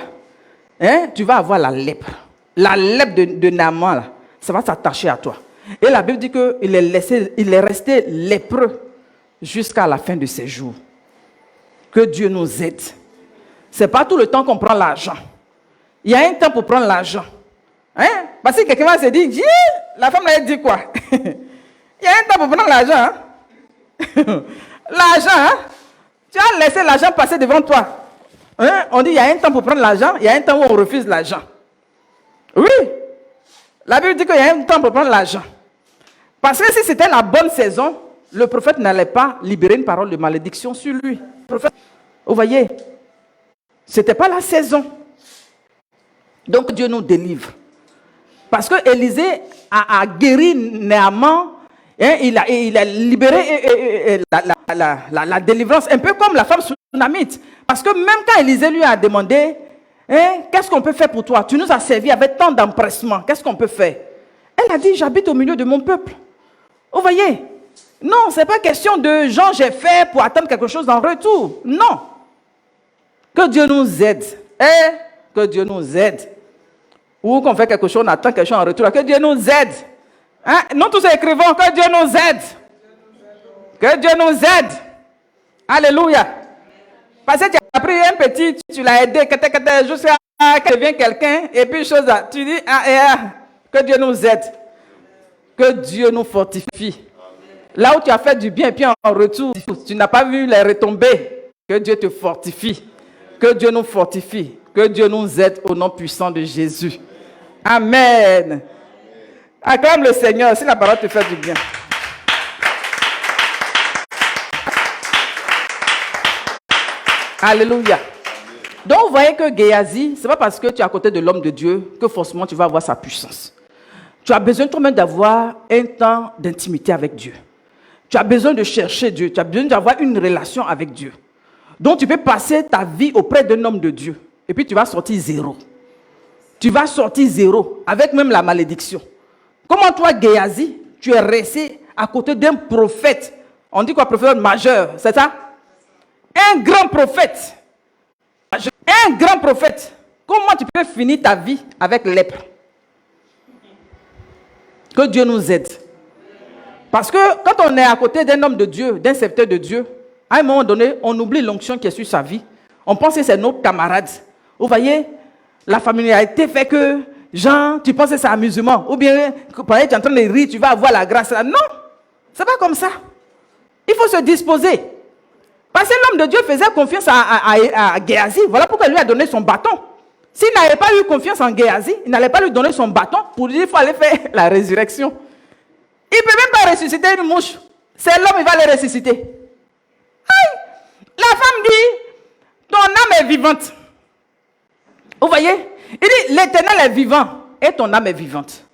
Tu vas avoir la lèpre. La lèpre de Naaman, là, ça va s'attacher à toi. Et la Bible dit qu'il est resté lépreux jusqu'à la fin de ses jours. Que Dieu nous aide. Ce n'est pas tout le temps qu'on prend l'argent. Il y a un temps pour prendre l'argent. Parce que quelqu'un va se dire, la femme là, elle dit quoi? Il y a un temps pour prendre l'argent. L'argent, tu as laissé l'argent passer devant toi. On dit, il y a un temps pour prendre l'argent, il y a un temps où on refuse l'argent. Oui. La Bible dit qu'il y a un temps pour prendre l'argent. Parce que si c'était la bonne saison, le prophète n'allait pas libérer une parole de malédiction sur lui. Prophète, vous voyez, ce n'était pas la saison. Donc Dieu nous délivre. Parce que Élisée a guéri Naaman, il a libéré la délivrance, un peu comme la femme sunamite. Parce que même quand Élisée lui a demandé, qu'est-ce qu'on peut faire pour toi? Tu nous as servi avec tant d'empressement, qu'est-ce qu'on peut faire? Elle a dit, j'habite au milieu de mon peuple. Vous voyez? Non, ce n'est pas question de genre j'ai fait pour attendre quelque chose en retour. Non. Que Dieu nous aide. Que Dieu nous aide. Ou qu'on fait quelque chose, on attend quelque chose en retour. Que Dieu nous aide. Nous tous écrivons que Dieu nous aide. Que Dieu nous aide. Alléluia. Parce que tu as pris un petit, tu l'as aidé, jusqu'à ce qu'il devienne quelqu'un, et puis chose là, tu dis, que Dieu nous aide. Que Dieu nous fortifie. Là où tu as fait du bien, et puis en retour, tu n'as pas vu les retombées. Que Dieu te fortifie. Que Dieu nous fortifie. Que Dieu nous aide au nom puissant de Jésus. Amen. Acclame le Seigneur si la parole te fait du bien. Alléluia. Donc vous voyez que Géasi, ce n'est pas parce que tu es à côté de l'homme de Dieu que forcément tu vas avoir sa puissance. Tu as besoin toi-même d'avoir un temps d'intimité avec Dieu. Tu as besoin de chercher Dieu. Tu as besoin d'avoir une relation avec Dieu. Donc tu peux passer ta vie auprès d'un homme de Dieu. Et puis tu vas sortir zéro. Tu vas sortir zéro avec même la malédiction. Comment toi, Géasi, tu es resté à côté d'un prophète? On dit quoi, prophète majeur, c'est ça? Un grand prophète. Un grand prophète. Comment tu peux finir ta vie avec lèpre? Que Dieu nous aide. Parce que quand on est à côté d'un homme de Dieu, d'un serviteur de Dieu, à un moment donné, on oublie l'onction qui est sur sa vie. On pense que c'est notre camarade. Vous voyez, la familiarité fait que, Jean, tu penses que c'est amusement. Ou bien, tu es en train de rire, tu vas avoir la grâce. Non, c'est pas comme ça. Il faut se disposer. Parce que l'homme de Dieu faisait confiance à Géasi. Voilà pourquoi il lui a donné son bâton. S'il n'avait pas eu confiance en Géasi, il n'allait pas lui donner son bâton pour dire qu'il faut aller faire la résurrection. Il ne peut même pas ressusciter une mouche. C'est l'homme qui va le ressusciter. Aïe. La femme dit, ton âme est vivante. Vous voyez? Il dit, l'Éternel est vivant et ton âme est vivante.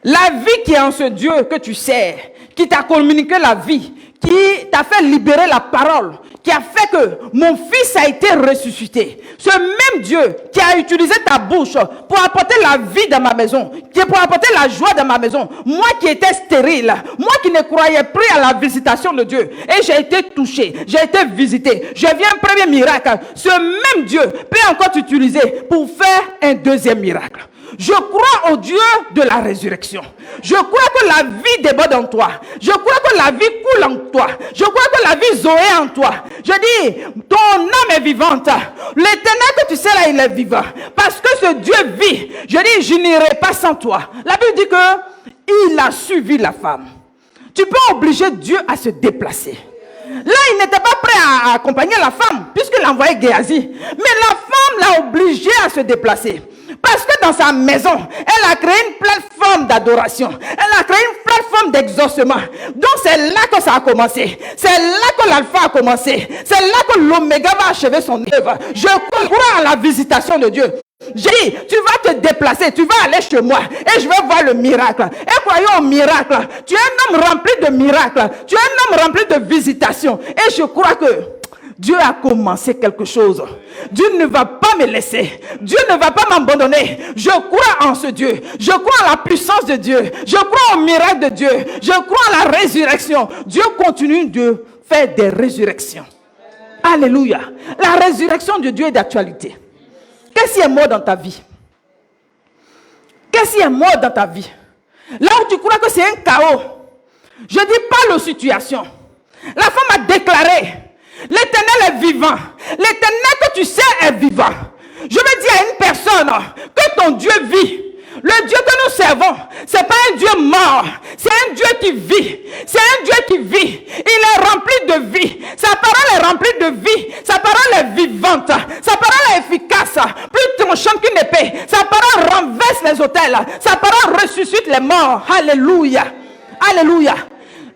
La vie qui est en ce Dieu que tu sers, qui t'a communiqué la vie, qui t'a fait libérer la parole, qui a fait que mon fils a été ressuscité. Ce même Dieu qui a utilisé ta bouche pour apporter la vie dans ma maison, qui pour apporter la joie dans ma maison. Moi qui étais stérile, moi qui ne croyais plus à la visitation de Dieu, et j'ai été touché, j'ai été visité, j'ai vu un premier miracle. Ce même Dieu peut encore t'utiliser pour faire un deuxième miracle. Je crois au Dieu de la résurrection. Je crois que la vie déborde en toi. Je crois que la vie coule en toi. Je crois que la vie zoé en toi. Je dis, ton âme est vivante. L'Éternel que tu sais là, il est vivant. Parce que ce Dieu vit. Je dis, je n'irai pas sans toi. La Bible dit que il a suivi la femme. Tu peux obliger Dieu à se déplacer. Là, il n'était pas prêt à accompagner la femme, puisqu'il a envoyé Géasi. Mais la femme l'a obligé à se déplacer. Parce que dans sa maison, elle a créé une plateforme d'adoration. Elle a créé une plateforme d'exaucement. Donc c'est là que ça a commencé. C'est là que l'alpha a commencé. C'est là que l'oméga va achever son œuvre. Je crois à la visitation de Dieu. J'ai dit, tu vas te déplacer, tu vas aller chez moi et je vais voir le miracle. Et croyons au miracle. Tu es un homme rempli de miracles. Tu es un homme rempli de visitations. Et je crois que Dieu a commencé quelque chose. Dieu ne va pas me laisser. Dieu ne va pas m'abandonner. Je crois en ce Dieu. Je crois en la puissance de Dieu. Je crois au miracle de Dieu. Je crois en la résurrection. Dieu continue de faire des résurrections. Alléluia. La résurrection de Dieu est d'actualité. Qu'est-ce qui est mort dans ta vie? Qu'est-ce qui est mort dans ta vie? Là où tu crois que c'est un chaos. Je dis pas la situation. La femme a déclaré, l'Éternel est vivant. L'Éternel que tu sais est vivant. Je veux dire à une personne que ton Dieu vit. Le Dieu que nous servons, ce n'est pas un Dieu mort. C'est un Dieu qui vit. C'est un Dieu qui vit. Il est rempli de vie. Sa parole est remplie de vie. Sa parole est vivante. Sa parole est efficace. Plus tranchante qu'une épée. Sa parole renverse les autels. Sa parole ressuscite les morts. Alléluia. Alléluia.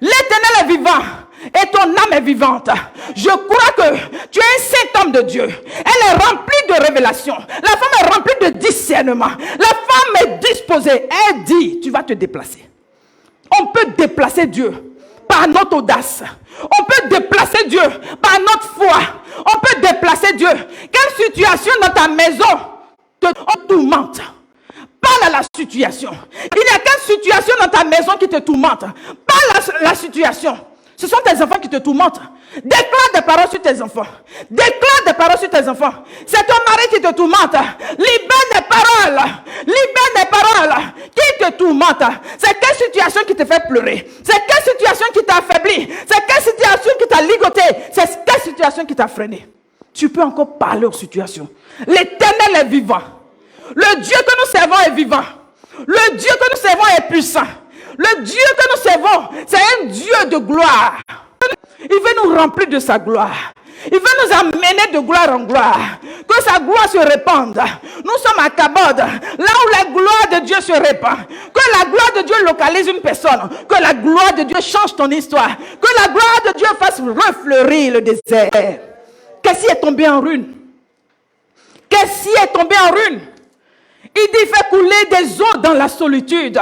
L'Éternel est vivant. Et ton âme est vivante. Je crois que tu es un saint homme de Dieu. Elle est remplie de révélation. La femme est remplie de discernement. La femme est disposée. Elle dit, tu vas te déplacer. On peut déplacer Dieu par notre audace. On peut déplacer Dieu par notre foi. On peut déplacer Dieu. Quelle situation dans ta maison te tourmente? Parle à la situation. Il n'y a quelle situation dans ta maison qui te tourmente? Parle à la situation. Ce sont tes enfants qui te tourmentent. Déclare des paroles sur tes enfants. Déclare des paroles sur tes enfants. C'est ton mari qui te tourmente. Libère des paroles. Libère des paroles qui te tourmentent. C'est quelle situation qui te fait pleurer? C'est quelle situation qui t'a affaibli? C'est quelle situation qui t'a ligoté? C'est quelle situation qui t'a freiné? Tu peux encore parler aux situations. L'Éternel est vivant. Le Dieu que nous servons est vivant. Le Dieu que nous servons est puissant. Le Dieu que nous servons, c'est un Dieu de gloire. Il veut nous remplir de sa gloire. Il veut nous amener de gloire en gloire. Que sa gloire se répande. Nous sommes à Kabod, là où la gloire de Dieu se répand. Que la gloire de Dieu localise une personne. Que la gloire de Dieu change ton histoire. Que la gloire de Dieu fasse refleurir le désert. Qu'est-ce qui est tombé en ruine? Qu'est-ce qui est tombé en ruine? Il dit, fait couler des eaux dans la solitude.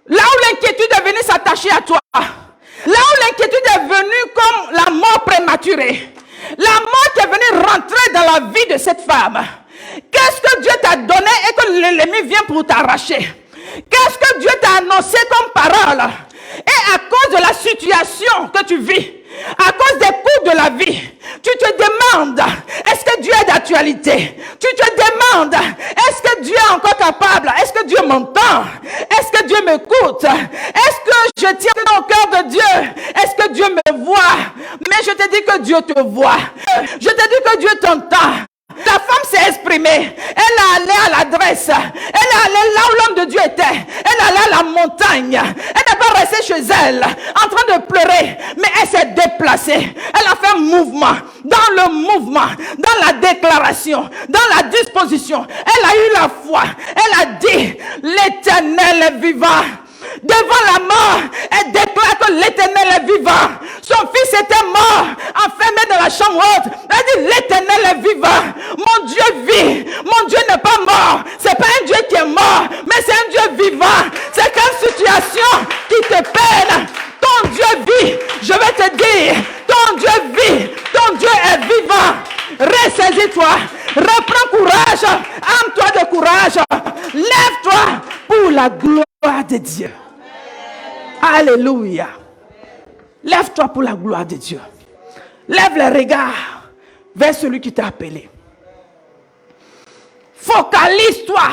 Là où l'inquiétude est venue s'attacher à toi. Là où l'inquiétude est venue comme la mort prématurée. La mort qui est venue rentrer dans la vie de cette femme. Qu'est-ce que Dieu t'a donné et que l'ennemi vient pour t'arracher? Qu'est-ce que Dieu t'a annoncé comme parole? Et à cause de la situation que tu vis, à cause des coups de la vie, tu te demandes, est-ce que Dieu est d'actualité? Tu te demandes, est-ce que Dieu est encore capable? Est-ce que Dieu m'entend? Est-ce que Dieu m'écoute? Est-ce que je tiens au cœur de Dieu? Est-ce que Dieu me voit? Mais je te dis que Dieu te voit. Je te dis que Dieu t'entend. La femme s'est exprimée. Elle est allée à l'adresse. Elle est allée là où l'homme de Dieu était. Elle est allée à la montagne. Elle n'est pas restée chez elle en train de pleurer. Mais elle s'est déplacée. Elle a fait un mouvement. Dans le mouvement, dans la déclaration, dans la disposition, elle a eu la foi. Elle a dit, l'Éternel est vivant. Devant la mort, elle déclare que l'Éternel est vivant. Son fils était mort, enfermé dans la chambre haute. Elle dit, l'Éternel est vivant. Mon Dieu vit. Mon Dieu n'est pas mort. C'est pas un Dieu qui est mort, mais c'est un Dieu vivant. C'est quelle situation qui te peine? Ton Dieu vit. Je vais te dire, ton Dieu vit. Ton Dieu est vivant. Ressaisis-toi. Reprends courage. Arme-toi de courage. Lève-toi pour la gloire de Dieu. Alléluia. Lève-toi pour la gloire de Dieu. Lève les regards vers celui qui t'a appelé. Focalise-toi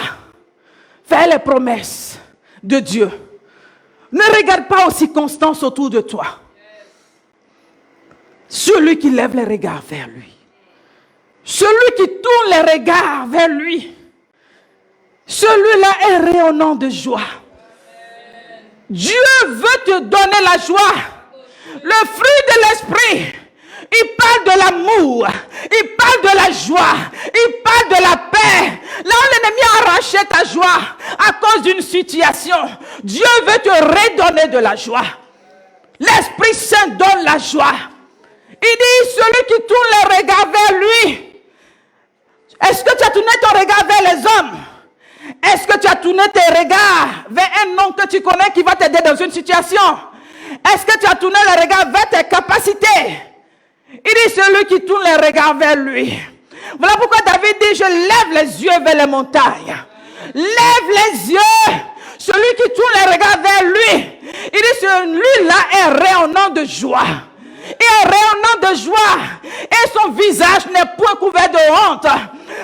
Fais les promesses de Dieu. Ne regarde pas aux circonstances autour de toi. Celui qui lève les regards vers lui. Celui qui tourne les regards vers lui. Celui-là est rayonnant de joie. Dieu veut te donner la joie. Le fruit de l'esprit. Il parle de l'amour. Il parle de la joie. Il parle de la paix. Là où l'ennemi a arraché ta joie à cause d'une situation, Dieu veut te redonner de la joie. L'Esprit Saint donne la joie. Il dit, celui qui tourne les regards vers lui. Est-ce que tu as tourné ton regard vers les hommes? Est-ce que tu as tourné tes regards vers un homme que tu connais qui va t'aider dans une situation? Est-ce que tu as tourné le regard vers tes capacités? Il dit celui qui tourne les regards vers lui. Voilà pourquoi David dit, je lève les yeux vers les montagnes. Lève les yeux. Celui qui tourne les regards vers lui. Il dit celui-là est rayonnant de joie. Il est rayonnant de joie. Et son visage n'est point couvert de honte.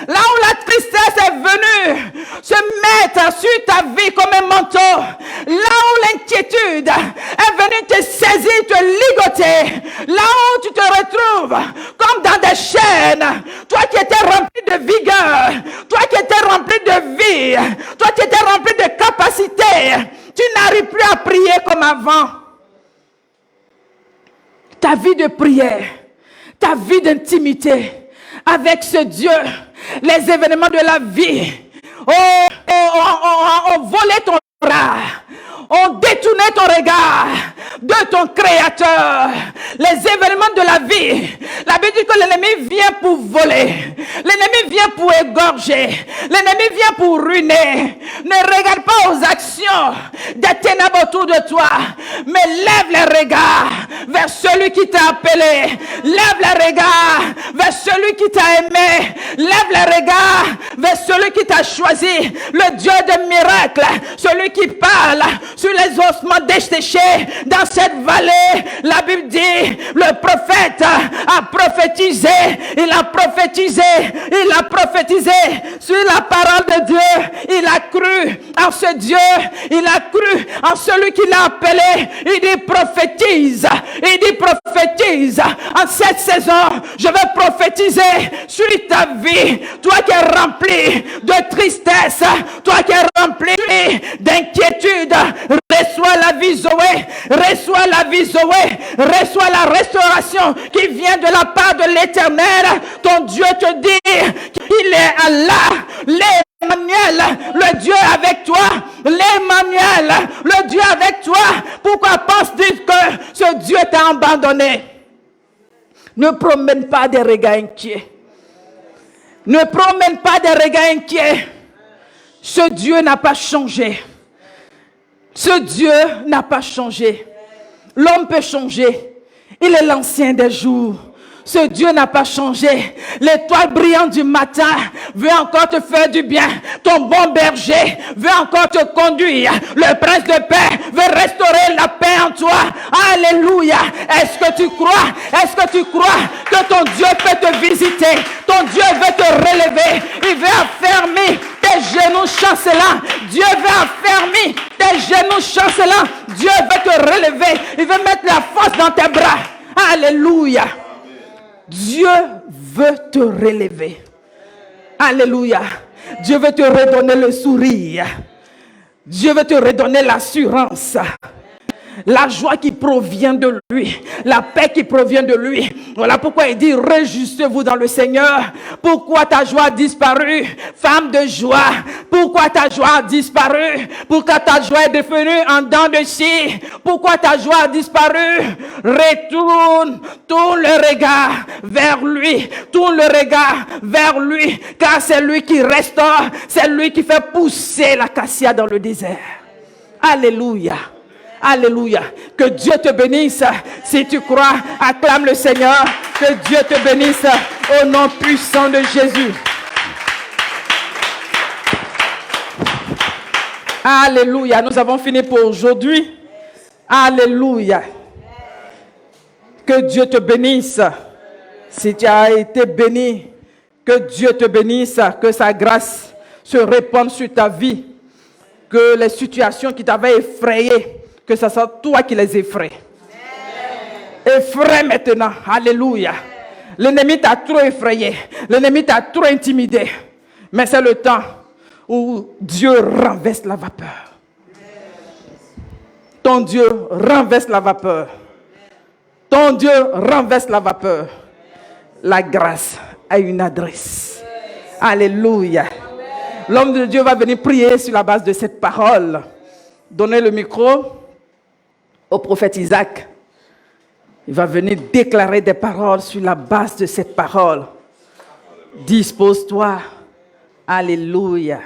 Là où la tristesse est venue se mettre sur ta vie comme un manteau. Là où l'inquiétude est venue te saisir, te ligoter. Là où tu te retrouves comme dans des chaînes. Toi qui étais rempli de vigueur. Toi qui étais rempli de vie. Toi qui étais rempli de capacité. Tu n'arrives plus à prier comme avant. Ta vie de prière, ta vie d'intimité avec ce Dieu, les événements de la vie ont volé ton regard, ont détourné ton regard de ton Créateur. Les événements de la vie, la Bible dit que l'ennemi vient pour voler, l'ennemi vient pour égorger, l'ennemi vient pour ruiner. Ne regarde pas aux actions des ténèbres autour de toi, mais lève les regards vers celui qui t'a appelé, lève les regards vers celui qui t'a aimé, lève les regards vers celui qui t'a choisi, le Dieu des miracles, celui qui parle sur les ossements desséchés dans cette vallée. La Bible dit, le prophète a prophétisé, il a prophétisé sur la parole de Dieu. Il a cru en ce Dieu, il a cru en celui qui l'a appelé. Il dit prophétise, en cette saison, je vais prophétiser sur ta vie. Toi qui es rempli de tristesse, toi qui es rempli d'inquiétude, reçois la vie Zoé, reçois la vie Zoé, reçois la restauration qui vient de la part de l'Éternel. Ton Dieu te dit qu'il est Allah, l'Emmanuel, le Dieu avec toi, l'Emmanuel, le Dieu avec toi. Pourquoi penses-tu que ce Dieu t'a abandonné? Ne promène pas des regards inquiets. Ne promène pas des regards inquiets. Ce Dieu n'a pas changé. Ce Dieu n'a pas changé. L'homme peut changer. Il est l'ancien des jours. Ce Dieu n'a pas changé. L'étoile brillante du matin veut encore te faire du bien. Ton bon berger veut encore te conduire. Le prince de paix veut restaurer la paix en toi. Alléluia. Est-ce que tu crois? Est-ce que tu crois que ton Dieu peut te visiter? Ton Dieu veut te relever. Il veut affermir tes genoux chancelants. Dieu veut affermir tes genoux chancelants. Dieu veut te relever. Il veut mettre la force dans tes bras. Alléluia. Dieu veut te relever. Alléluia. Dieu veut te redonner le sourire. Dieu veut te redonner l'assurance. La joie qui provient de lui, la paix qui provient de lui. Voilà pourquoi il dit, réjouissez-vous dans le Seigneur. Pourquoi ta joie a disparu, femme de joie? Pourquoi ta joie a disparu? Pourquoi ta joie est devenue en dents de scie? Pourquoi ta joie a disparu? Retourne, tourne le regard vers lui, tourne le regard vers lui, car c'est lui qui restaure, c'est lui qui fait pousser l'acacia dans le désert. Alléluia. Alléluia. Que Dieu te bénisse. Si tu crois, acclame le Seigneur. Que Dieu te bénisse au nom puissant de Jésus. Alléluia. Nous avons fini pour aujourd'hui. Alléluia. Que Dieu te bénisse. Si tu as été béni, que Dieu te bénisse. Que sa grâce se répande sur ta vie. Que les situations qui t'avaient effrayé, que ce soit toi qui les effraie. Effraie maintenant. Alléluia. L'ennemi t'a trop effrayé. L'ennemi t'a trop intimidé. Mais c'est le temps où Dieu renverse la vapeur. Ton Dieu renverse la vapeur. Ton Dieu renverse la vapeur. La grâce a une adresse. Alléluia. L'homme de Dieu va venir prier sur la base de cette parole. Donnez le micro au prophète Isaac. Il va venir déclarer des paroles sur la base de cette parole. Dispose-toi. Alléluia.